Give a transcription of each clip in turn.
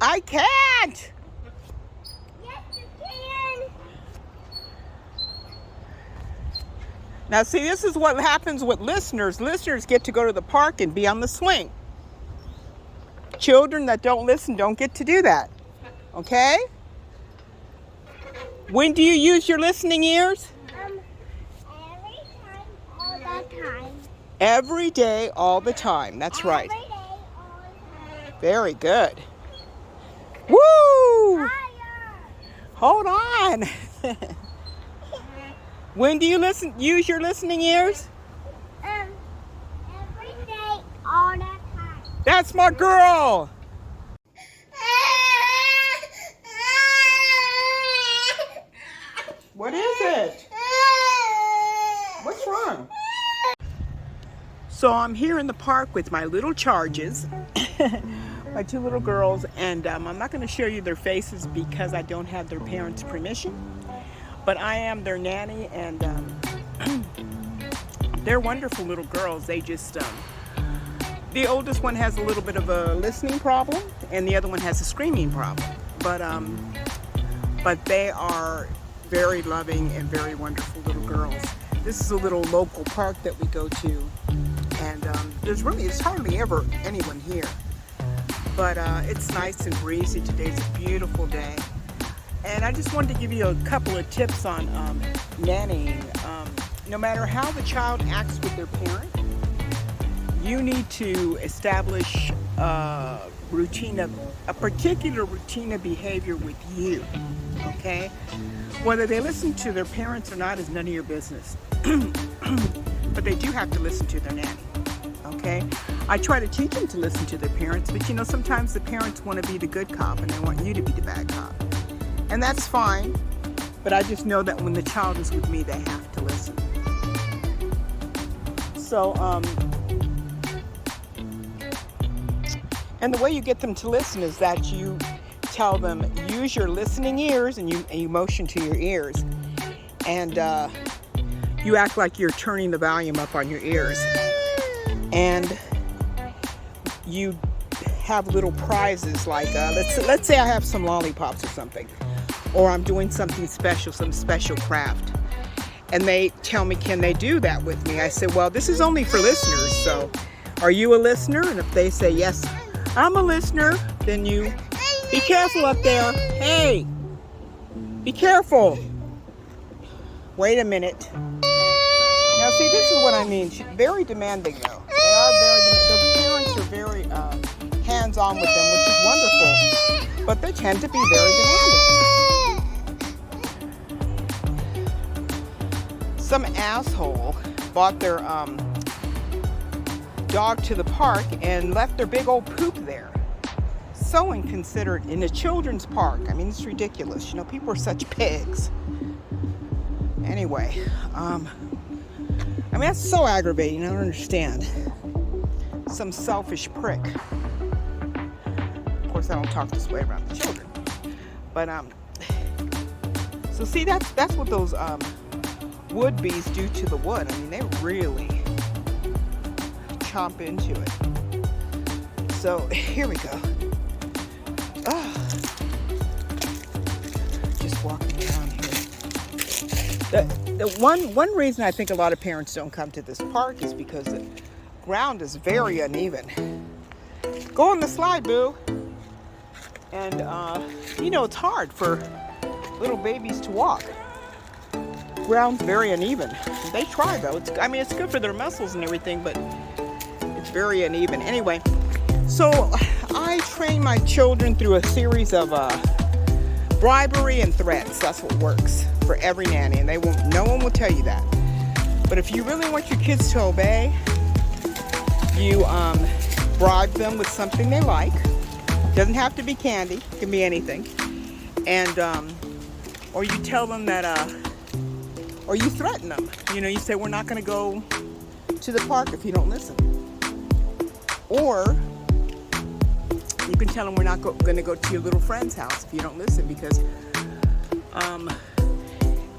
I can't. Yes, you can. Now, see, this is what happens with listeners. Listeners get to go to the park and be on the swing. Children that don't listen don't get to do that. Okay? When do you use your listening ears? Every time, all the time. Every day, all the time. That's right. Every day, all the time. Very good. Woo! Higher. Hold on. When do you use your listening ears? Every day, all the time. That's my girl. What is it? What's wrong? So I'm here in the park with my little charges, my two little girls, and I'm not going to show you their faces because I don't have their parents' permission, but I am their nanny, and they're wonderful little girls. They just, the oldest one has a little bit of a listening problem, and the other one has a screaming problem, but they are very loving and very wonderful little girls. This is a little local park that we go to, and there's hardly ever anyone here, but it's nice and breezy. Today's a beautiful day, and I just wanted to give you a couple of tips on nannying. No matter how the child acts with their parent, you need to establish a particular routine of behavior with you. Okay? Whether they listen to their parents or not is none of your business. But they do have to listen to their nanny. Okay? I try to teach them to listen to their parents, but sometimes the parents want to be the good cop and they want you to be the bad cop. And that's fine, but I just know that when the child is with me, they have to listen. So, and the way you get them to listen is that you tell them, use your listening ears, and you motion to your ears, and you act like you're turning the volume up on your ears, and you have little prizes like let's say I have some lollipops or something, or I'm doing something special, some special craft, and they tell me, can they do that with me? I say, well, this is only for listeners, so are you a listener? And if they say yes, I'm a listener, then you be careful up there. Hey, be careful. Wait a minute. Now, see, this is what I mean. Very demanding, though. They are very demanding. Their parents are very hands-on with them, which is wonderful. But they tend to be very demanding. Some asshole brought their dog to the park and left their big old poop there. So inconsiderate in a children's park. I mean, it's ridiculous. People are such pigs. Anyway, that's so aggravating. I don't understand. Some selfish prick. Of course, I don't talk this way around the children. But so see, that's what those wood bees do to the wood. I mean, they really chomp into it. So here we go. Just walking around here. The one reason I think a lot of parents don't come to this park is because the ground is very uneven. Go on the slide, boo. And it's hard for little babies to walk. Ground's very uneven. They try though. It's good for their muscles and everything, but it's very uneven. Anyway, so I train my children through a series of bribery and threats. That's what works for every nanny, and no one will tell you that. But if you really want your kids to obey, you bribe them with something they like. Doesn't have to be candy. It can be anything. And or you tell them that or you threaten them. You say, we're not going to go to the park if you don't listen. Or you can tell them we're not going to go to your little friend's house if you don't listen, because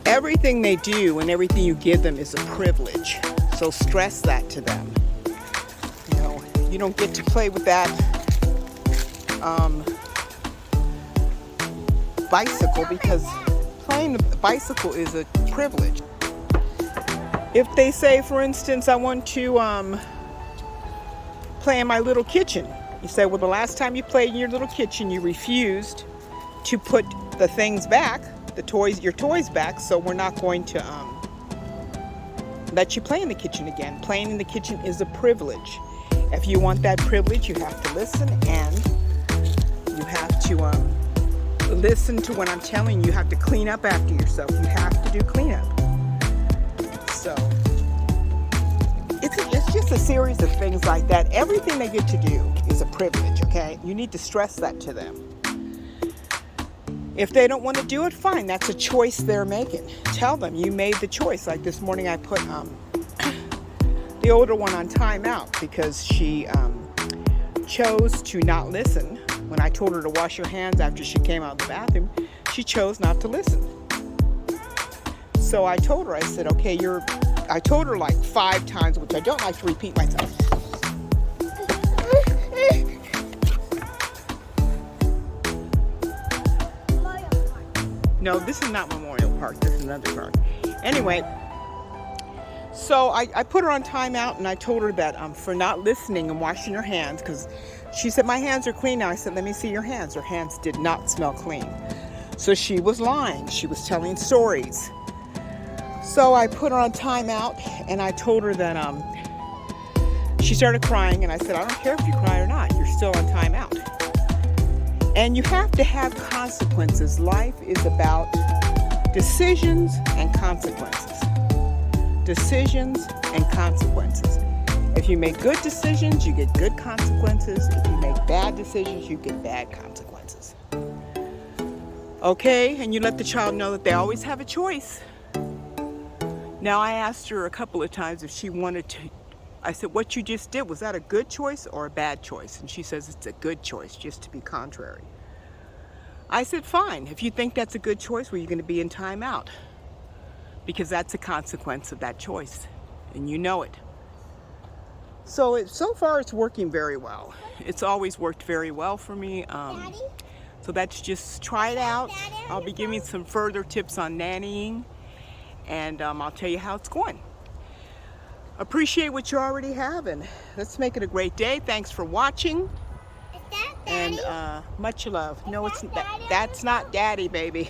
everything they do and everything you give them is a privilege. So stress that to them. You don't get to play with that bicycle because playing the bicycle is a privilege. If they say, for instance, I want to play in my little kitchen, you say, well, the last time you played in your little kitchen, you refused to put the things back, your toys back, so we're not going to let you play in the kitchen again. Playing in the kitchen is a privilege. If you want that privilege, you have to listen, and you have to listen to what I'm telling you. You have to clean up after yourself. You have to do cleanup. So it's just a series of things like that. Everything they get to do is a privilege, okay? You need to stress that to them. If they don't want to do it, fine. That's a choice they're making. Tell them you made the choice. Like this morning, I put the older one on timeout because she chose to not listen. When I told her to wash her hands after she came out of the bathroom, she chose not to listen. So I told her, I said, okay, I told her like 5 times, which I don't like to repeat myself. No, this is not Memorial Park. This is another park. Anyway, so I put her on timeout, and I told her that for not listening and washing her hands, because she said, my hands are clean now. I said, let me see your hands. Her hands did not smell clean. So she was lying. She was telling stories. So I put her on timeout, and I told her that she started crying, and I said, I don't care if you cry or not. You're still on timeout. And you have to have consequences. Life is about decisions and consequences. Decisions and consequences. If you make good decisions, you get good consequences. If you make bad decisions, you get bad consequences. Okay, and you let the child know that they always have a choice. Now, I asked her a couple of times if she wanted to. I said, what you just did, was that a good choice or a bad choice? And she says it's a good choice, just to be contrary. I said, fine. If you think that's a good choice, well, you're going to be in timeout. Because that's a consequence of that choice. And you know it. So far it's working very well. It's always worked very well for me. So that's just, try it out. I'll be giving some further tips on nannying. And I'll tell you how it's going. Appreciate what you already have, and let's make it a great day. Thanks for watching. Is that Daddy? And much love. No, Is it's that Daddy? that's not Daddy, baby.